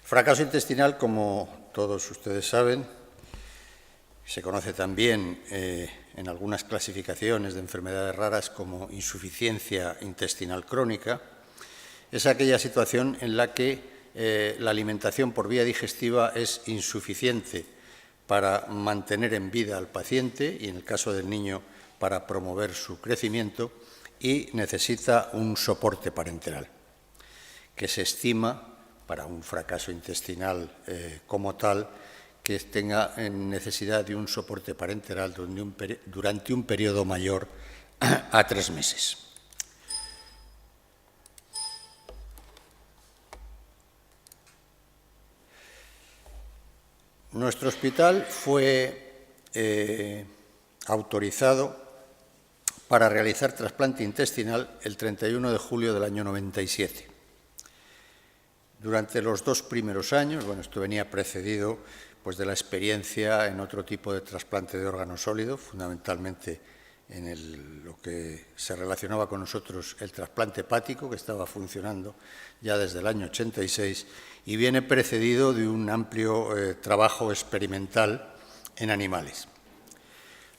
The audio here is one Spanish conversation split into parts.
Fracaso intestinal, como todos ustedes saben, se conoce también en algunas clasificaciones de enfermedades raras como insuficiencia intestinal crónica, es aquella situación en la que la alimentación por vía digestiva es insuficiente para mantener en vida al paciente y, en el caso del niño, para promover su crecimiento, y necesita un soporte parenteral, que se estima, para un fracaso intestinal como tal, que tenga necesidad de un soporte parenteral durante un periodo mayor a 3 meses. Nuestro hospital fue autorizado para realizar trasplante intestinal el 31 de julio del año 97. Durante los 2 primeros años, esto venía precedido de la experiencia en otro tipo de trasplante de órgano sólido, fundamentalmente en lo que se relacionaba con nosotros el trasplante hepático, que estaba funcionando ya desde el año 86, y viene precedido de un amplio trabajo experimental en animales.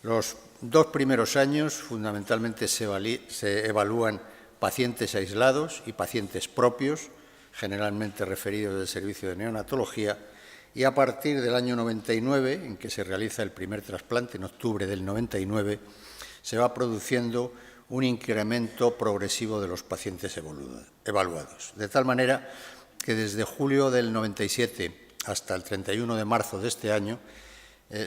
Los 2 primeros años, fundamentalmente, se evalúan pacientes aislados y pacientes propios, generalmente referidos del servicio de neonatología, y a partir del año 99, en que se realiza el primer trasplante, en octubre del 99, se va produciendo un incremento progresivo de los pacientes evaluados. De tal manera que desde julio del 97 hasta el 31 de marzo de este año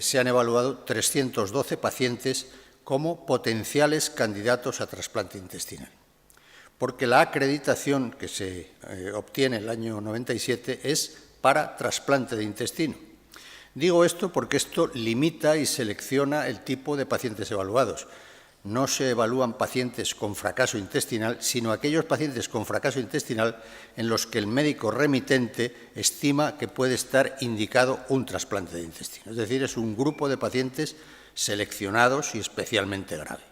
se han evaluado 312 pacientes como potenciales candidatos a trasplante intestinal, porque la acreditación que se obtiene en el año 97 es para trasplante de intestino. Digo esto porque esto limita y selecciona el tipo de pacientes evaluados. No se evalúan pacientes con fracaso intestinal, sino aquellos pacientes con fracaso intestinal en los que el médico remitente estima que puede estar indicado un trasplante de intestino. Es decir, es un grupo de pacientes seleccionados y especialmente grave.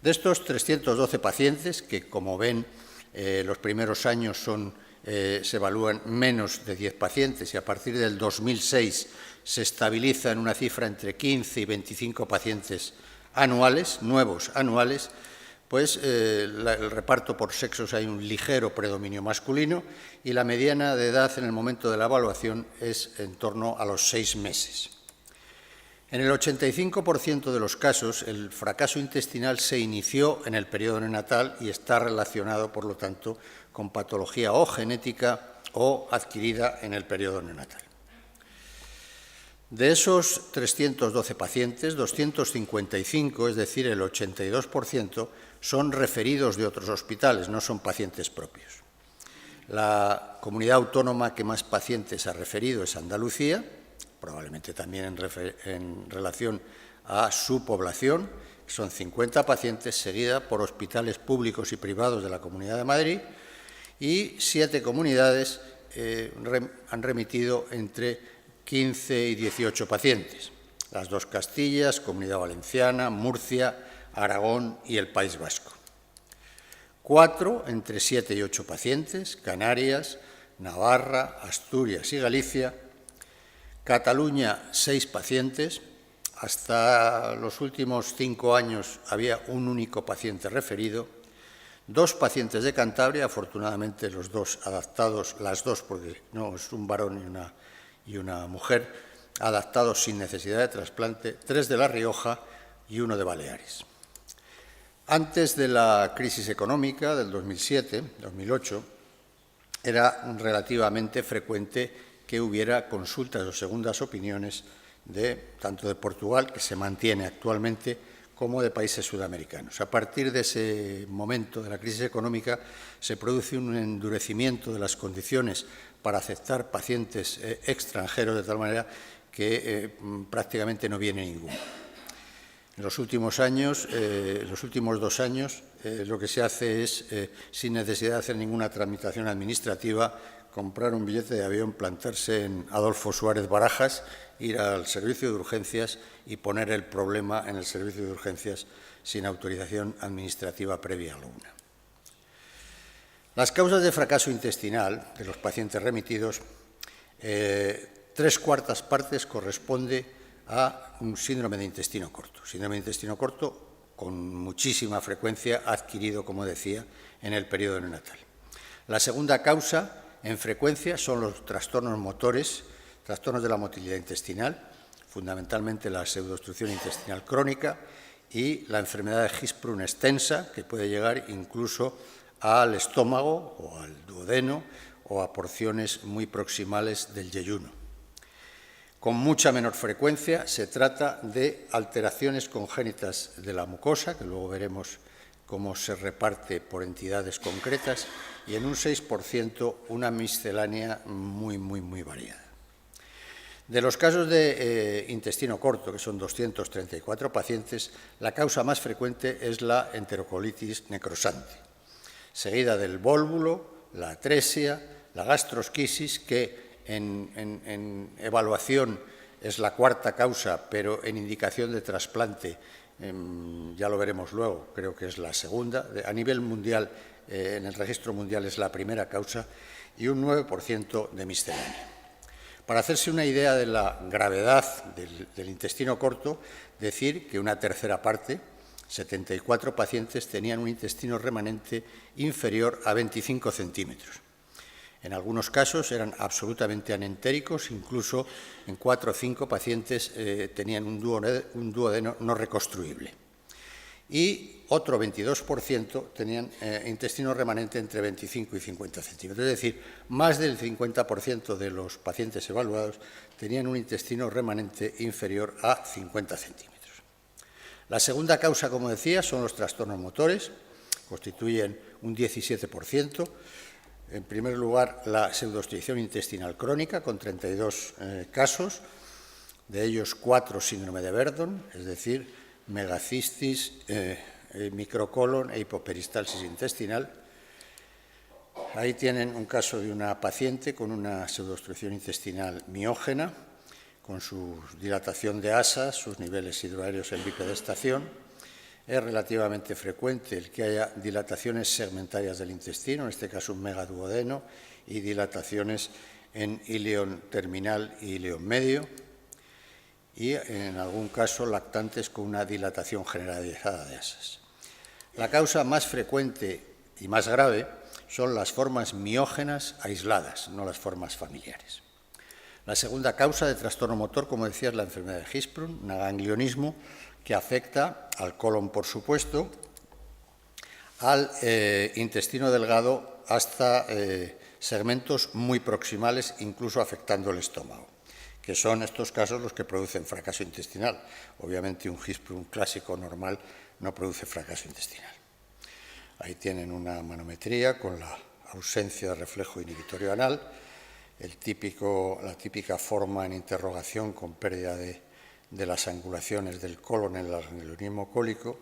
De estos 312 pacientes, que como ven, los primeros años se evalúan menos de 10 pacientes y a partir del 2006 se estabiliza en una cifra entre 15 y 25 pacientes anuales, nuevos anuales, el reparto por sexos hay un ligero predominio masculino y la mediana de edad en el momento de la evaluación es en torno a los 6 meses. En el 85% de los casos, el fracaso intestinal se inició en el periodo neonatal y está relacionado, por lo tanto, con patología o genética o adquirida en el periodo neonatal. De esos 312 pacientes, 255, es decir, el 82%, son referidos de otros hospitales, no son pacientes propios. La comunidad autónoma que más pacientes ha referido es Andalucía, probablemente también en relación a su población, son 50 pacientes, seguida por hospitales públicos y privados de la Comunidad de Madrid, y 7 comunidades han remitido entre 15 y 18 pacientes, las 2 Castillas, Comunidad Valenciana, Murcia, Aragón y el País Vasco. 4 entre 7 y 8 pacientes, Canarias, Navarra, Asturias y Galicia. Cataluña, 6 pacientes. Hasta los últimos 5 años había un único paciente referido. 2 pacientes de Cantabria, afortunadamente los 2 adaptados, las 2 porque no es un varón y una mujer, adaptados sin necesidad de trasplante, 3 de La Rioja y 1 de Baleares. Antes de la crisis económica del 2007-2008, era relativamente frecuente que hubiera consultas o segundas opiniones tanto de Portugal, que se mantiene actualmente, como de países sudamericanos. A partir de ese momento de la crisis económica se produce un endurecimiento de las condiciones para aceptar pacientes extranjeros, de tal manera que prácticamente no viene ninguno. En los últimos años, los últimos 2 años, lo que se hace es, sin necesidad de hacer ninguna tramitación administrativa, comprar un billete de avión, plantarse en Adolfo Suárez Barajas, ir al servicio de urgencias y poner el problema en el servicio de urgencias sin autorización administrativa previa alguna. Las causas de fracaso intestinal de los pacientes remitidos, 3/4 partes corresponde a un síndrome de intestino corto. Síndrome de intestino corto con muchísima frecuencia adquirido, como decía, en el periodo neonatal. La segunda causa, en frecuencia, son los trastornos motores, trastornos de la motilidad intestinal, fundamentalmente la pseudoobstrucción intestinal crónica y la enfermedad de Hirschsprung extensa, que puede llegar incluso al estómago o al duodeno o a porciones muy proximales del yeyuno. Con mucha menor frecuencia se trata de alteraciones congénitas de la mucosa, que luego veremos cómo se reparte por entidades concretas, y en un 6% una miscelánea muy variada. De los casos de intestino corto, que son 234 pacientes, la causa más frecuente es la enterocolitis necrosante, seguida del vólvulo, la atresia, la gastrosquisis, que en evaluación es la cuarta causa, pero en indicación de trasplante, ya lo veremos luego, creo que es la segunda. A nivel mundial, en el registro mundial es la primera causa, y un 9% de miscelánea. Para hacerse una idea de la gravedad del intestino corto, decir que una tercera parte, 74 pacientes, tenían un intestino remanente inferior a 25 centímetros. En algunos casos eran absolutamente anentéricos, incluso en 4 o 5 pacientes tenían un duodeno no reconstruible. Y otro 22% tenían intestino remanente entre 25 y 50 centímetros. Es decir, más del 50% de los pacientes evaluados tenían un intestino remanente inferior a 50 centímetros. La segunda causa, como decía, son los trastornos motores, constituyen un 17%. En primer lugar, la pseudoobstrucción intestinal crónica, con 32 casos, de ellos 4 síndrome de Verdon, es decir, megacistis, microcolon e hipoperistalsis intestinal. Ahí tienen un caso de una paciente con una pseudoobstrucción intestinal miógena, con su dilatación de asas, sus niveles hidroaéreos en bipedestación. Es relativamente frecuente el que haya dilataciones segmentarias del intestino, en este caso un megaduodeno, y dilataciones en ileón terminal y ileón medio, y en algún caso lactantes con una dilatación generalizada de asas. La causa más frecuente y más grave son las formas miógenas aisladas, no las formas familiares. La segunda causa de trastorno motor, como decía, es la enfermedad de Hirschsprung, un ganglionismo que afecta al colon, por supuesto, al intestino delgado hasta segmentos muy proximales, incluso afectando el estómago, que son estos casos los que producen fracaso intestinal. Obviamente un Hirschsprung clásico normal no produce fracaso intestinal. Ahí tienen una manometría con la ausencia de reflejo inhibitorio anal, la típica forma en interrogación con pérdida de las angulaciones del colon en el ganglionismo cólico,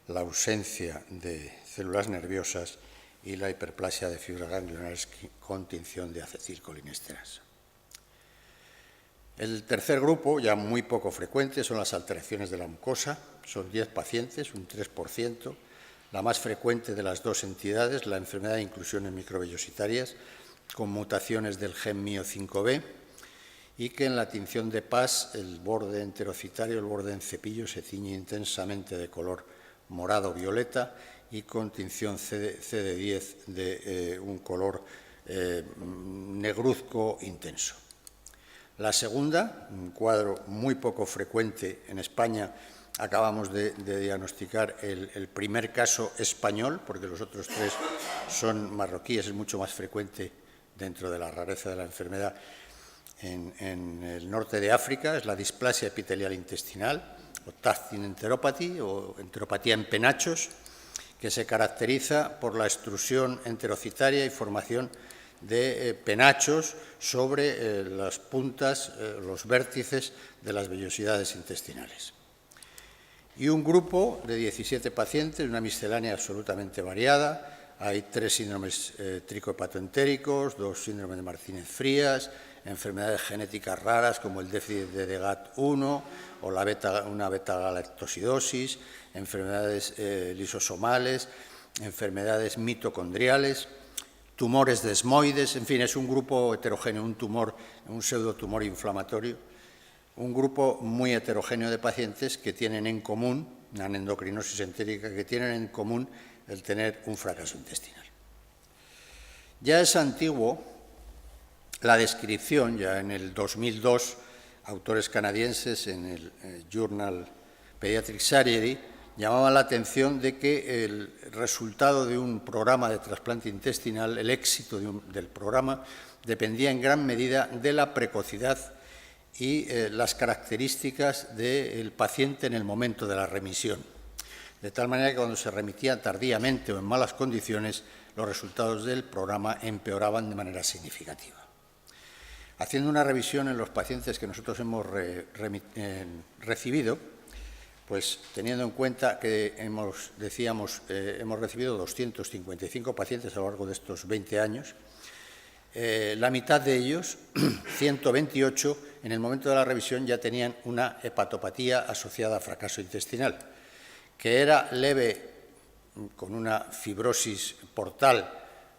la ausencia de células nerviosas y la hiperplasia de fibras ganglionares con tinción de acetilcolinesterasa. El tercer grupo, ya muy poco frecuente, son las alteraciones de la mucosa. Son 10 pacientes, un 3%. La más frecuente de las dos entidades, la enfermedad de inclusiones microvellositarias, con mutaciones del gen MIO5B, y que en la tinción de PAS el borde enterocitario, el borde en cepillo, se ciñe intensamente de color morado-violeta y con tinción CD10 de un color negruzco intenso. La segunda, un cuadro muy poco frecuente en España, acabamos de diagnosticar el primer caso español, porque los otros 3 son marroquíes, es mucho más frecuente dentro de la rareza de la enfermedad. En el norte de África es la displasia epitelial intestinal, o Tactin enteropathy, o enteropatía en penachos, que se caracteriza por la extrusión enterocitaria y formación de penachos sobre las puntas, los vértices de las vellosidades intestinales. Y un grupo de 17 pacientes, una miscelánea absolutamente variada. Hay 3 síndromes tricohepatoentéricos, 2 síndromes de Martínez-Frías, enfermedades genéticas raras como el déficit de GAT1 o una beta-galactosidosis, enfermedades lisosomales, enfermedades mitocondriales. tumores desmoides, en fin, es un grupo heterogéneo, un tumor, un pseudotumor inflamatorio, un grupo muy heterogéneo de pacientes que tienen en común, una endocrinosis entérica, que tienen en común el tener un fracaso intestinal. Ya es antiguo la descripción, ya en el 2002, autores canadienses en el Journal Pediatric Surgery llamaban la atención de que el resultado de un programa de trasplante intestinal, el éxito del programa, dependía en gran medida de la precocidad y las características del paciente en el momento de la remisión. De tal manera que cuando se remitía tardíamente o en malas condiciones, los resultados del programa empeoraban de manera significativa. Haciendo una revisión en los pacientes que nosotros hemos recibido, pues teniendo en cuenta que hemos recibido 255 pacientes a lo largo de estos 20 años, la mitad de ellos, 128, en el momento de la revisión ya tenían una hepatopatía asociada a fracaso intestinal, que era leve, con una fibrosis portal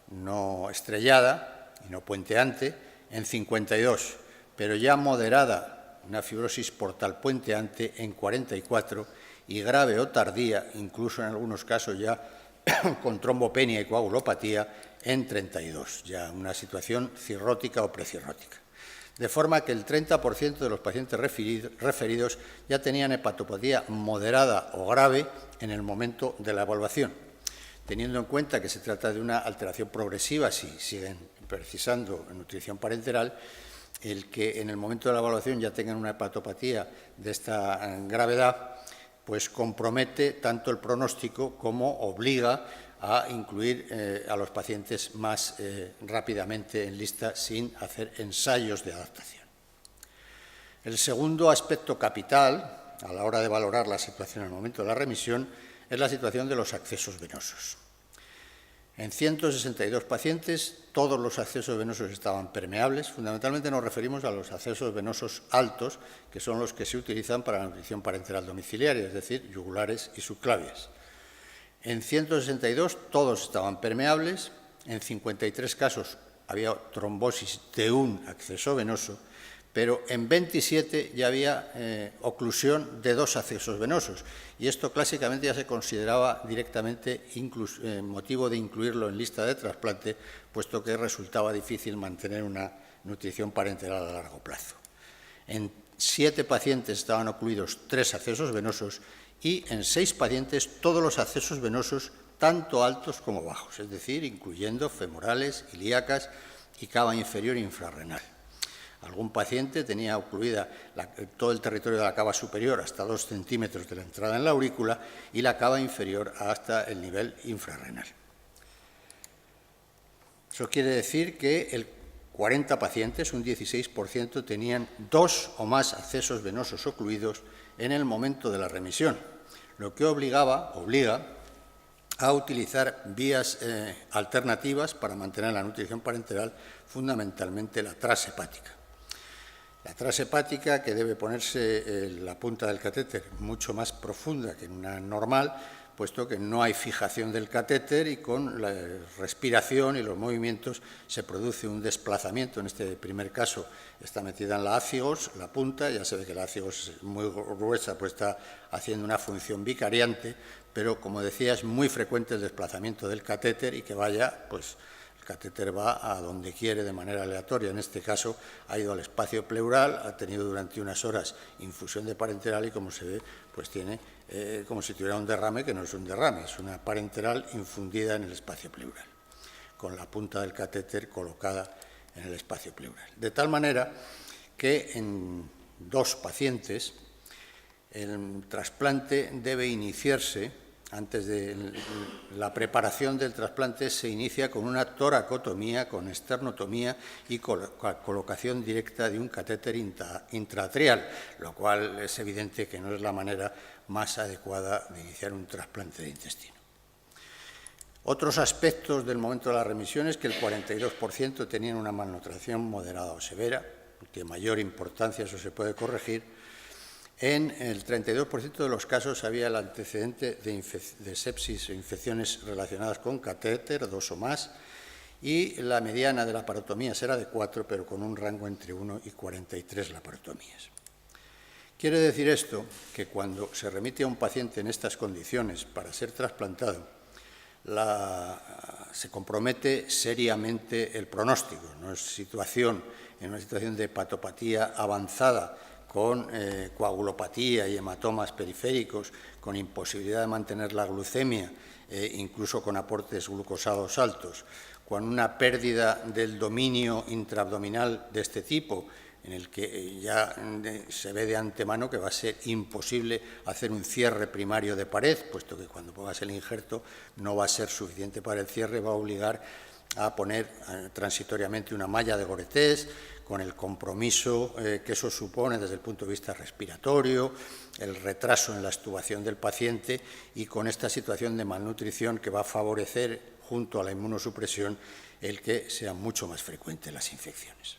no estrellada y no puenteante, en 52, pero ya moderada, una fibrosis portal puenteante en 44 y grave o tardía, incluso en algunos casos ya con trombopenia y coagulopatía, en 32, ya una situación cirrótica o precirrótica. De forma que el 30% de los pacientes referidos ya tenían hepatopatía moderada o grave en el momento de la evaluación, teniendo en cuenta que se trata de una alteración progresiva si siguen precisando nutrición parenteral. El que en el momento de la evaluación ya tengan una hepatopatía de esta gravedad, pues compromete tanto el pronóstico como obliga a incluir a los pacientes más rápidamente en lista sin hacer ensayos de adaptación. El segundo aspecto capital a la hora de valorar la situación en el momento de la remisión es la situación de los accesos venosos. En 162 pacientes, todos los accesos venosos estaban permeables. Fundamentalmente nos referimos a los accesos venosos altos, que son los que se utilizan para la nutrición parenteral domiciliaria, es decir, yugulares y subclavias. En 162 todos estaban permeables, en 53 casos había trombosis de un acceso venoso, pero en 27 ya había oclusión de 2 accesos venosos, y esto clásicamente ya se consideraba directamente motivo de incluirlo en lista de trasplante, puesto que resultaba difícil mantener una nutrición parenteral a largo plazo. En 7 pacientes estaban ocluidos 3 accesos venosos y en 6 pacientes todos los accesos venosos, tanto altos como bajos, es decir, incluyendo femorales, ilíacas y cava inferior e infrarrenal. Algún paciente tenía ocluida todo el territorio de la cava superior hasta 2 centímetros de la entrada en la aurícula y la cava inferior hasta el nivel infrarrenal. Eso quiere decir que el 40 pacientes, un 16%, tenían 2 o más accesos venosos ocluidos en el momento de la remisión, lo que obliga a utilizar vías alternativas para mantener la nutrición parenteral, fundamentalmente la transepática. La transepática, que debe ponerse la punta del catéter mucho más profunda que en una normal, puesto que no hay fijación del catéter y con la respiración y los movimientos se produce un desplazamiento. En este primer caso está metida en la ácigos, la punta, ya se ve que la ácigos es muy gruesa, pues está haciendo una función vicariante, pero como decía es muy frecuente el desplazamiento del catéter y que vaya, pues el catéter va a donde quiere de manera aleatoria. En este caso ha ido al espacio pleural, ha tenido durante unas horas infusión de parenteral y como se ve, pues tiene como si tuviera un derrame, que no es un derrame, es una parenteral infundida en el espacio pleural, con la punta del catéter colocada en el espacio pleural. De tal manera que en 2 pacientes el trasplante debe iniciarse, antes de la preparación del trasplante se inicia con una toracotomía, con esternotomía y colocación directa de un catéter intraatrial, lo cual es evidente que no es la manera más adecuada de iniciar un trasplante de intestino. Otros aspectos del momento de la remisión es que el 42% tenían una malnutrición moderada o severa, de mayor importancia, eso se puede corregir. En el 32% de los casos había el antecedente de sepsis o infecciones relacionadas con catéter, 2 o más, y la mediana de laparotomías era de 4, pero con un rango entre 1 y 43 laparotomías. Quiere decir esto que cuando se remite a un paciente en estas condiciones para ser trasplantado, se compromete seriamente el pronóstico. En una situación de hepatopatía avanzada, con coagulopatía y hematomas periféricos, con imposibilidad de mantener la glucemia, incluso con aportes glucosados altos, con una pérdida del dominio intraabdominal de este tipo, en el que ya se ve de antemano que va a ser imposible hacer un cierre primario de pared, puesto que cuando pongas el injerto no va a ser suficiente para el cierre, va a obligar a poner transitoriamente una malla de Gore-Tex, con el compromiso que eso supone desde el punto de vista respiratorio, el retraso en la extubación del paciente y con esta situación de malnutrición que va a favorecer, junto a la inmunosupresión, el que sean mucho más frecuentes las infecciones.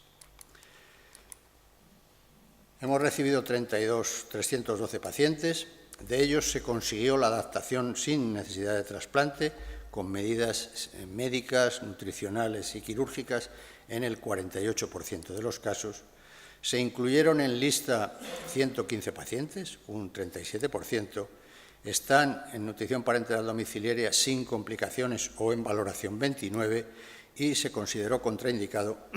Hemos recibido 312 pacientes, de ellos se consiguió la adaptación sin necesidad de trasplante, con medidas médicas, nutricionales y quirúrgicas en el 48% de los casos. Se incluyeron en lista 115 pacientes, un 37%, están en nutrición parenteral domiciliaria sin complicaciones o en valoración 29 y se consideró contraindicado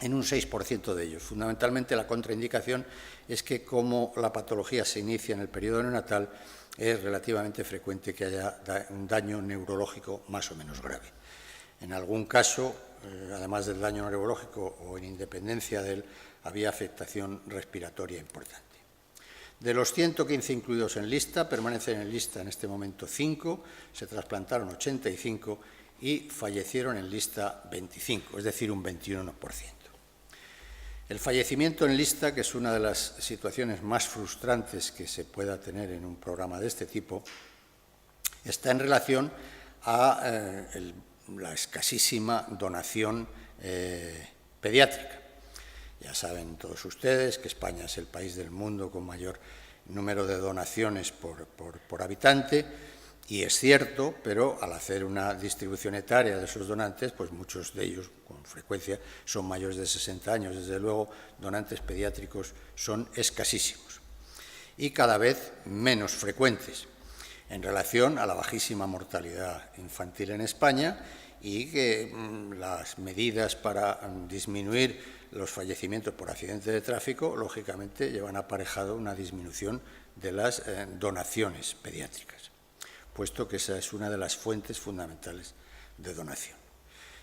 en un 6% de ellos. Fundamentalmente la contraindicación es que como la patología se inicia en el periodo neonatal, es relativamente frecuente que haya un daño neurológico más o menos grave. En algún caso, además del daño neurológico o en independencia de él, había afectación respiratoria importante. De los 115 incluidos en lista, permanecen en lista en este momento 5, se trasplantaron 85 y fallecieron en lista 25, es decir, un 21%. El fallecimiento en lista, que es una de las situaciones más frustrantes que se pueda tener en un programa de este tipo, está en relación a la escasísima donación pediátrica. Ya saben todos ustedes que España es el país del mundo con mayor número de donaciones por habitante, y es cierto, pero al hacer una distribución etaria de esos donantes, pues muchos de ellos, con frecuencia, son mayores de 60 años. Desde luego, donantes pediátricos son escasísimos y cada vez menos frecuentes en relación a la bajísima mortalidad infantil en España y que las medidas para disminuir los fallecimientos por accidentes de tráfico, lógicamente, llevan aparejado una disminución de las donaciones pediátricas, puesto que esa es una de las fuentes fundamentales de donación.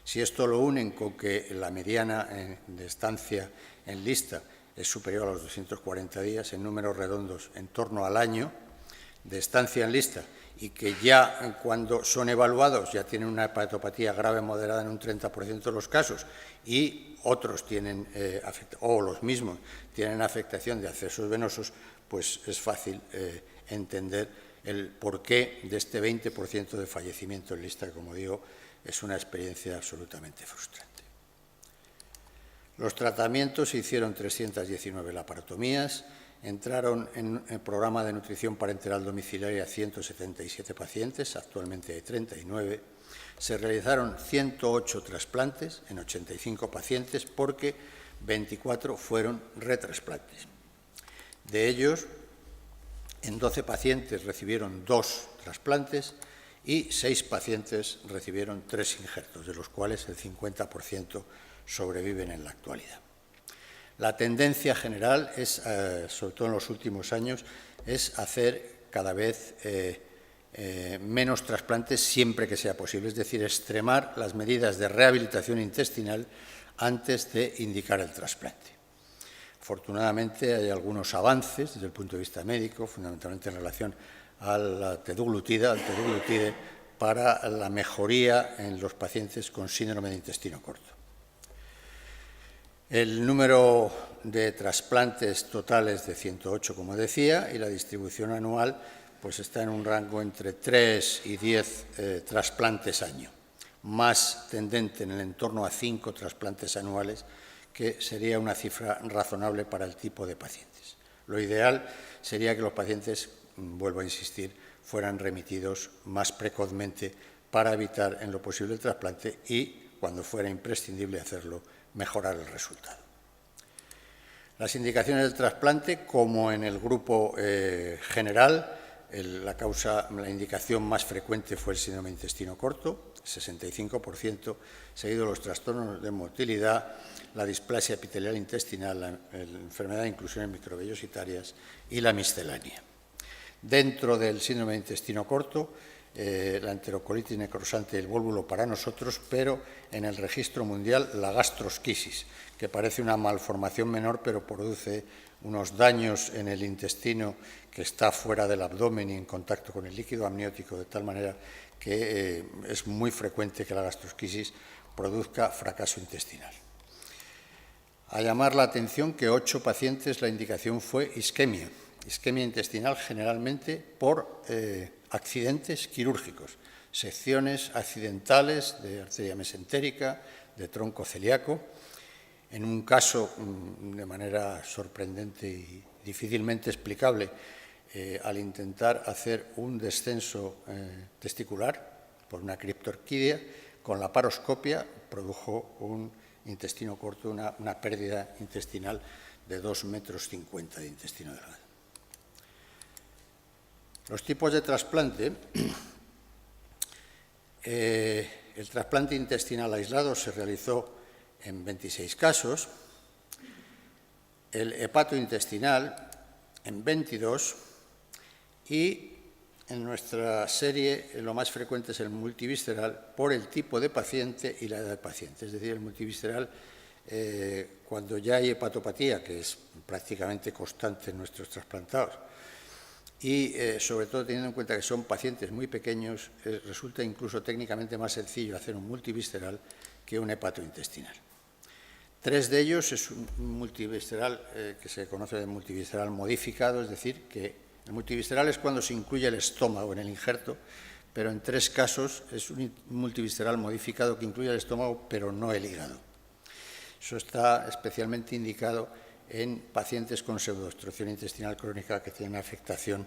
Si esto lo unen con que la mediana de estancia en lista es superior a los 240 días, en números redondos en torno al año de estancia en lista, y que ya cuando son evaluados ya tienen una hepatopatía grave moderada en un 30% de los casos y otros tienen, o los mismos, tienen afectación de accesos venosos, pues es fácil entender el porqué de este 20% de fallecimiento en lista, que, como digo, es una experiencia absolutamente frustrante. Los tratamientos se hicieron 319 laparotomías, entraron en el programa de nutrición parenteral domiciliaria 177 pacientes, actualmente hay 39, se realizaron 108 trasplantes en 85 pacientes porque 24 fueron retrasplantes. De ellos, en 12 pacientes recibieron 2 trasplantes y 6 pacientes recibieron 3 injertos, de los cuales el 50% sobreviven en la actualidad. La tendencia general es, sobre todo en los últimos años, es hacer cada vez menos trasplantes siempre que sea posible, es decir, extremar las medidas de rehabilitación intestinal antes de indicar el trasplante. Afortunadamente hay algunos avances desde el punto de vista médico, fundamentalmente en relación a la teduglutide, para la mejoría en los pacientes con síndrome de intestino corto. El número de trasplantes totales de 108, como decía, y la distribución anual pues está en un rango entre 3 y 10 trasplantes año, más tendente en el entorno a 5 trasplantes anuales, que sería una cifra razonable para el tipo de pacientes. Lo ideal sería que los pacientes, vuelvo a insistir, fueran remitidos más precozmente para evitar en lo posible el trasplante y, cuando fuera imprescindible hacerlo, mejorar el resultado. Las indicaciones del trasplante, como en el grupo general, la indicación más frecuente fue el síndrome de intestino corto, 65%, seguido de los trastornos de motilidad, la displasia epitelial intestinal, la enfermedad de inclusiones microvellositarias y la miscelánea. Dentro del síndrome de intestino corto, la enterocolitis necrosante y el vólvulo para nosotros, pero en el registro mundial la gastrosquisis, que parece una malformación menor, pero produce unos daños en el intestino que está fuera del abdomen y en contacto con el líquido amniótico, de tal manera que es muy frecuente que la gastrosquisis produzca fracaso intestinal. A llamar la atención que 8 pacientes la indicación fue isquemia intestinal, generalmente por accidentes quirúrgicos, secciones accidentales de arteria mesentérica, de tronco celíaco. En un caso, de manera sorprendente y difícilmente explicable, al intentar hacer un descenso testicular por una criptorquidia, con la paroscopia produjo un intestino corto, una pérdida intestinal de 2,50 metros de intestino delgado. Los tipos de trasplante. El trasplante intestinal aislado se realizó en 26 casos, el hepatointestinal en 22 y en nuestra serie lo más frecuente es el multivisceral por el tipo de paciente y la edad del paciente. Es decir, el multivisceral, cuando ya hay hepatopatía, que es prácticamente constante en nuestros trasplantados, y sobre todo teniendo en cuenta que son pacientes muy pequeños, resulta incluso técnicamente más sencillo hacer un multivisceral que un hepatointestinal. 3 de ellos es un multivisceral que se conoce de multivisceral modificado, es decir, que el multivisceral es cuando se incluye el estómago en el injerto, pero en 3 casos es un multivisceral modificado que incluye el estómago, pero no el hígado. Eso está especialmente indicado en pacientes con pseudoobstrucción intestinal crónica que tienen afectación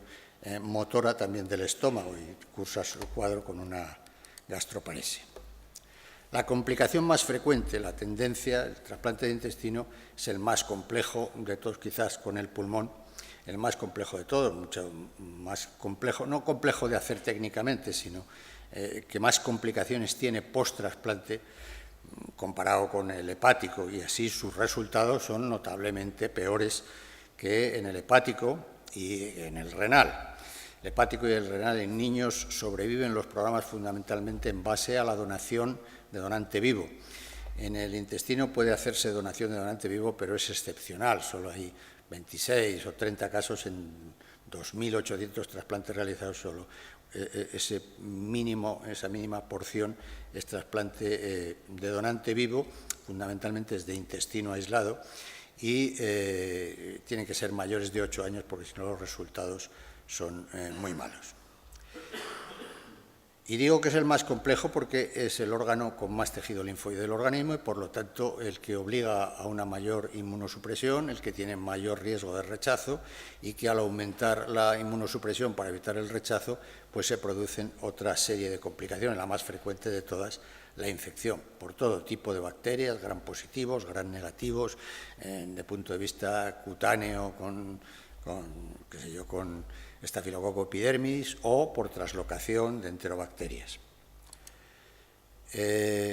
motora también del estómago y cursa su cuadro con una gastroparesia. La complicación más frecuente, la tendencia, el trasplante de intestino, es el más complejo de todos, quizás con el pulmón, el más complejo de todos, mucho más complejo, no complejo de hacer técnicamente, sino que más complicaciones tiene post-trasplante comparado con el hepático, y así sus resultados son notablemente peores que en el hepático y en el renal. El hepático y el renal en niños sobreviven los programas fundamentalmente en base a la donación de donante vivo. En el intestino puede hacerse donación de donante vivo, pero es excepcional, solo hay 26 o 30 casos en 2.800 trasplantes realizados solo. Esa mínima porción es trasplante de donante vivo, fundamentalmente es de intestino aislado, y tienen que ser mayores de 8 años porque si no los resultados son muy malos. Y digo que es el más complejo porque es el órgano con más tejido linfoide del organismo y, por lo tanto, el que obliga a una mayor inmunosupresión, el que tiene mayor riesgo de rechazo y que al aumentar la inmunosupresión para evitar el rechazo, pues se producen otra serie de complicaciones, la más frecuente de todas, la infección, por todo tipo de bacterias, gram positivos, gram negativos, de punto de vista cutáneo, con Staphylococcus epidermidis o por traslocación de enterobacterias.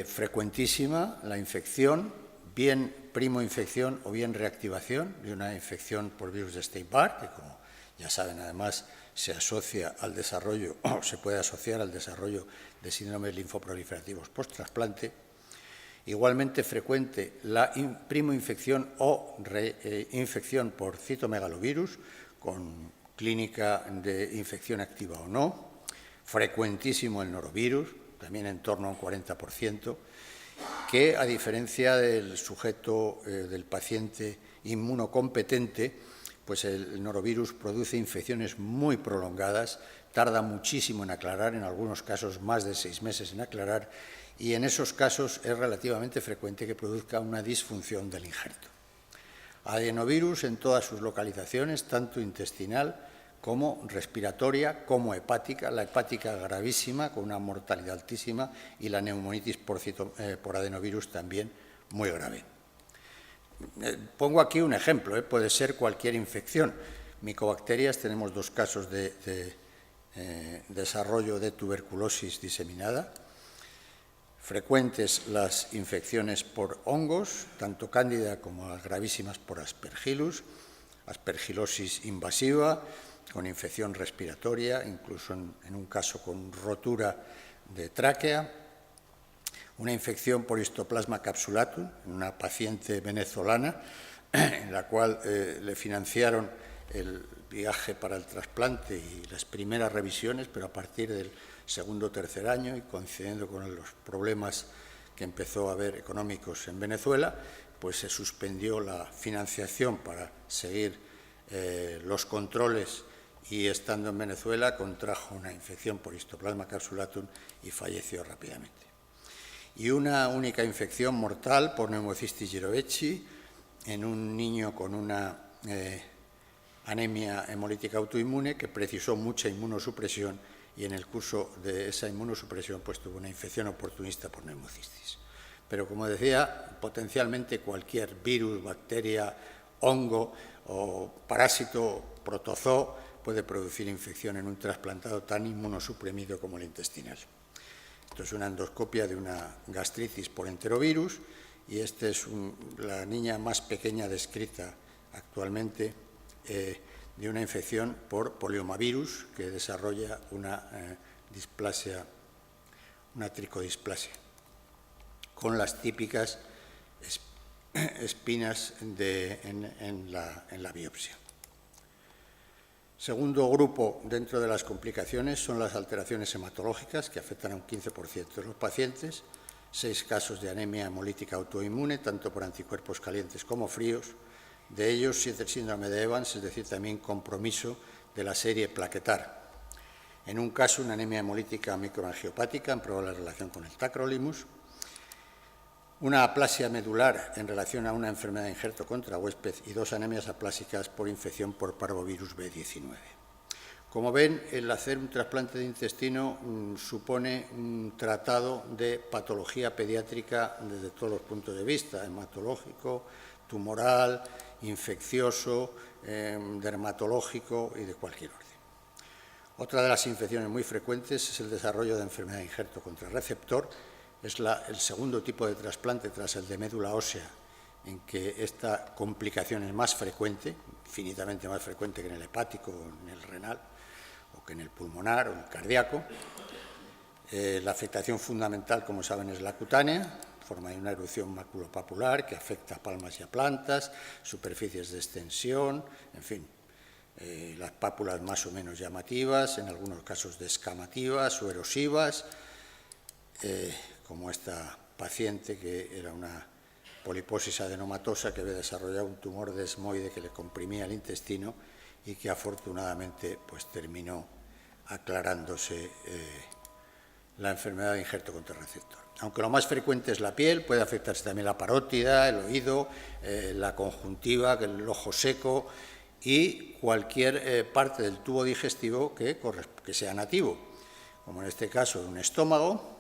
Frecuentísima la infección, bien primoinfección o bien reactivación de una infección por virus de Epstein-Barr, que como ya saben además se asocia al desarrollo o se puede asociar al desarrollo de síndromes linfoproliferativos post-trasplante. Igualmente frecuente la primoinfección o reinfección por citomegalovirus con clínica de infección activa o no, frecuentísimo el norovirus, también en torno a un 40%, que a diferencia del sujeto, del paciente inmunocompetente, pues el norovirus produce infecciones muy prolongadas, tarda muchísimo en aclarar, en algunos casos más de 6 meses en aclarar, y en esos casos es relativamente frecuente que produzca una disfunción del injerto. Adenovirus en todas sus localizaciones, tanto intestinal como respiratoria, como hepática, la hepática gravísima, con una mortalidad altísima, y la neumonitis por adenovirus también muy grave. Pongo aquí un ejemplo, puede ser cualquier infección. Micobacterias, tenemos 2 casos de desarrollo de tuberculosis diseminada. Frecuentes las infecciones por hongos, tanto cándida como las gravísimas por aspergillus, aspergilosis invasiva, con infección respiratoria, incluso en un caso con rotura de tráquea. Una infección por Histoplasma capsulatum, en una paciente venezolana, en la cual le financiaron el viaje para el trasplante y las primeras revisiones, pero a partir del segundo o tercer año, y coincidiendo con los problemas que empezó a haber económicos en Venezuela, pues se suspendió la financiación para seguir los controles, y estando en Venezuela contrajo una infección por Histoplasma capsulatum y falleció rápidamente. Y una única infección mortal por Pneumocistis jirovecii en un niño con una anemia hemolítica autoinmune que precisó mucha inmunosupresión, y en el curso de esa inmunosupresión pues tuvo una infección oportunista por neumocistis. Pero, como decía, potencialmente cualquier virus, bacteria, hongo o parásito, protozoo, puede producir infección en un trasplantado tan inmunosuprimido como el intestinal. Esto es una endoscopia de una gastritis por enterovirus, y esta es la niña más pequeña descrita actualmente de una infección por poliomavirus que desarrolla una displasia, una tricodisplasia, con las típicas espinas en la biopsia. Segundo grupo dentro de las complicaciones son las alteraciones hematológicas, que afectan a un 15% de los pacientes, 6 casos de anemia hemolítica autoinmune, tanto por anticuerpos calientes como fríos, de ellos 7 síndrome de Evans, es decir, también compromiso de la serie plaquetar. En un caso, una anemia hemolítica microangiopática, en probable relación con el tacrolimus, una aplasia medular en relación a una enfermedad de injerto contra huésped, y 2 anemias aplásicas por infección por parvovirus B19. Como ven, el hacer un trasplante de intestino supone un tratado de patología pediátrica desde todos los puntos de vista: hematológico, tumoral, infeccioso, dermatológico y de cualquier orden. Otra de las infecciones muy frecuentes es el desarrollo de enfermedad de injerto contra receptor. Es el segundo tipo de trasplante tras el de médula ósea en que esta complicación es más frecuente, infinitamente más frecuente que en el hepático o en el renal, o que en el pulmonar o en el cardíaco. La afectación fundamental, como saben, es la cutánea, en forma de una erupción maculopapular que afecta a palmas y a plantas, superficies de extensión, en fin, las pápulas más o menos llamativas, en algunos casos descamativas o erosivas, como esta paciente que era una poliposis adenomatosa que había desarrollado un tumor desmoide que le comprimía el intestino y que afortunadamente pues terminó aclarándose la enfermedad de injerto contra receptor. Aunque lo más frecuente es la piel, puede afectarse también la parótida, el oído, la conjuntiva, el ojo seco y cualquier parte del tubo digestivo que sea nativo, como en este caso un estómago,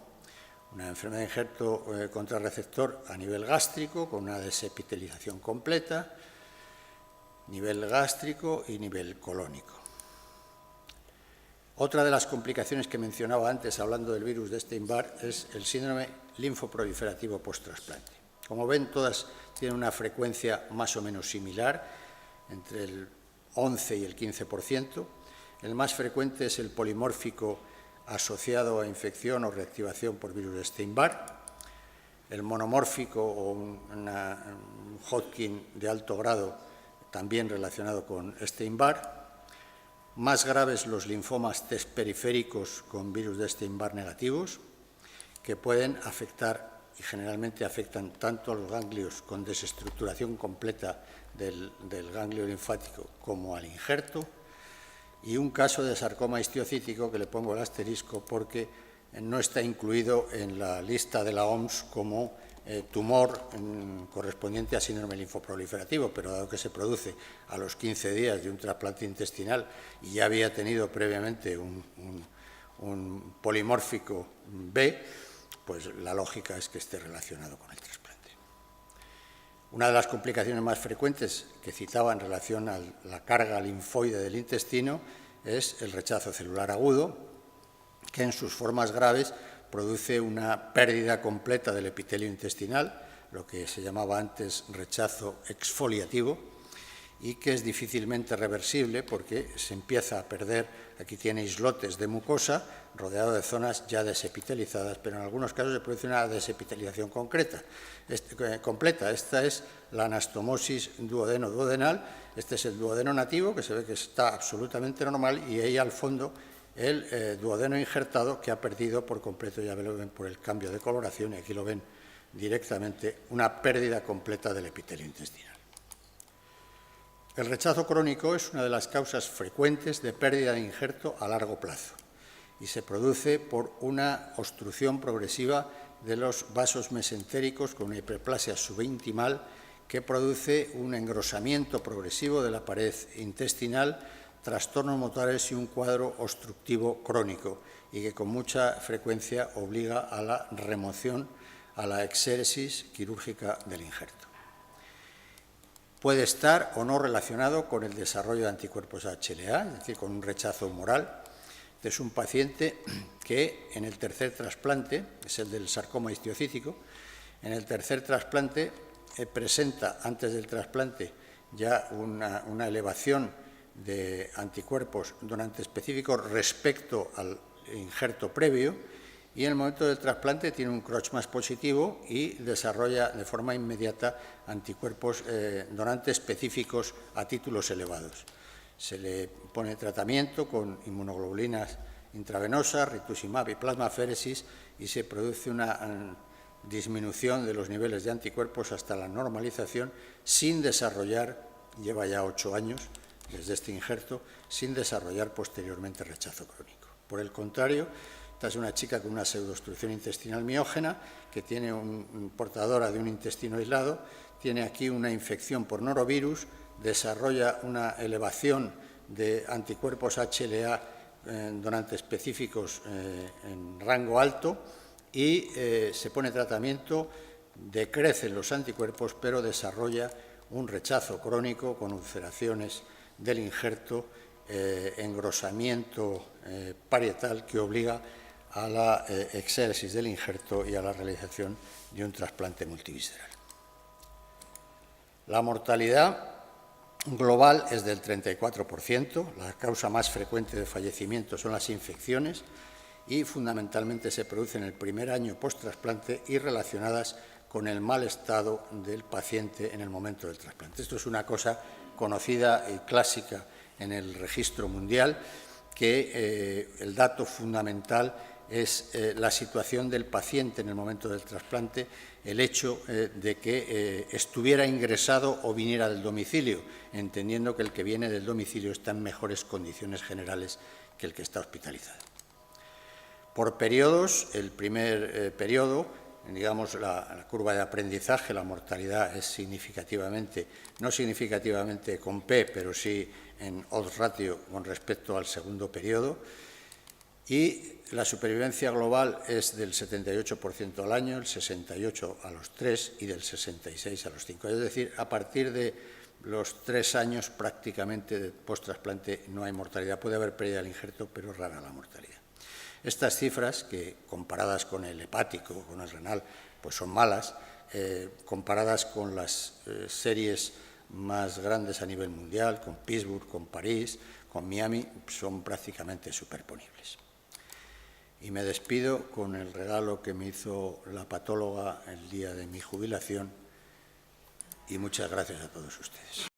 una enfermedad de injerto contra receptor a nivel gástrico con una desepitelización completa, nivel gástrico y nivel colónico. Otra de las complicaciones que mencionaba antes, hablando del virus de Epstein-Barr, es el síndrome linfoproliferativo post-trasplante. Como ven, todas tienen una frecuencia más o menos similar, entre el 11 y el 15%. El más frecuente es el polimórfico asociado a infección o reactivación por virus de Epstein-Barr, el monomórfico o un Hodgkin de alto grado también relacionado con Epstein-Barr, más graves los linfomas T periféricos con virus de Epstein-Barr negativos, que pueden afectar y generalmente afectan tanto a los ganglios con desestructuración completa del ganglio linfático como al injerto, y un caso de sarcoma histiocítico que le pongo el asterisco porque no está incluido en la lista de la OMS como tumor correspondiente a síndrome linfoproliferativo, pero dado que se produce a los 15 días de un trasplante intestinal y ya había tenido previamente un polimórfico B, pues la lógica es que esté relacionado con el trasplante. Una de las complicaciones más frecuentes que citaba en relación a la carga linfoide del intestino es el rechazo celular agudo, que en sus formas graves produce una pérdida completa del epitelio intestinal, lo que se llamaba antes rechazo exfoliativo, y que es difícilmente reversible porque se empieza a perder, aquí tiene islotes de mucosa rodeado de zonas ya desepitelizadas, pero en algunos casos se produce una desepitelización completa. Esta es la anastomosis duodeno-duodenal, este es el duodeno nativo, que se ve que está absolutamente normal, y ahí al fondo el duodeno injertado, que ha perdido por completo, ya lo ven por el cambio de coloración, y aquí lo ven directamente, una pérdida completa del epitelio intestinal. El rechazo crónico es una de las causas frecuentes de pérdida de injerto a largo plazo y se produce por una obstrucción progresiva de los vasos mesentéricos con una hiperplasia subintimal que produce un engrosamiento progresivo de la pared intestinal, trastornos motores y un cuadro obstructivo crónico, y que con mucha frecuencia obliga a la remoción, a la exéresis quirúrgica del injerto. Puede estar o no relacionado con el desarrollo de anticuerpos HLA, es decir, con un rechazo humoral. Este es un paciente que en el tercer trasplante, es el del sarcoma histiocítico, en el tercer trasplante presenta antes del trasplante ya una elevación de anticuerpos donantes específicos respecto al injerto previo, y en el momento del trasplante tiene un CROCH+ positivo y desarrolla de forma inmediata anticuerpos donantes específicos a títulos elevados. Se le pone tratamiento con inmunoglobulinas intravenosas, rituximab y plasmaféresis, y se produce una disminución de los niveles de anticuerpos hasta la normalización sin desarrollar, lleva ya 8 años desde este injerto, sin desarrollar posteriormente rechazo crónico. Por el contrario, esta es una chica con una pseudoobstrucción intestinal miógena que tiene portadora de un intestino aislado, tiene aquí una infección por norovirus, desarrolla una elevación de anticuerpos HLA donantes específicos en rango alto y se pone tratamiento, decrecen los anticuerpos, pero desarrolla un rechazo crónico con ulceraciones del injerto, engrosamiento parietal que obliga a la exéresis del injerto y a la realización de un trasplante multivisceral. La mortalidad global es del 34%, la causa más frecuente de fallecimiento son las infecciones y fundamentalmente se producen en el primer año post-trasplante y relacionadas con el mal estado del paciente en el momento del trasplante. Esto es una cosa conocida y clásica en el registro mundial, que el dato fundamental es la situación del paciente en el momento del trasplante, el hecho de que estuviera ingresado o viniera del domicilio, entendiendo que el que viene del domicilio está en mejores condiciones generales que el que está hospitalizado. Por periodos, el primer periodo, digamos la curva de aprendizaje, la mortalidad es significativamente, no significativamente con P, pero sí en odds ratio con respecto al segundo periodo, y la supervivencia global es del 78% al año, el 68% a los 3 y del 66% a los 5. Es decir, a partir de los 3 años prácticamente de post-trasplante no hay mortalidad. Puede haber pérdida del injerto, pero es rara la mortalidad. Estas cifras, que comparadas con el hepático, con el renal, pues son malas, comparadas con las series más grandes a nivel mundial, con Pittsburgh, con París, con Miami, son prácticamente superponibles. Y me despido con el regalo que me hizo la patóloga el día de mi jubilación, y muchas gracias a todos ustedes.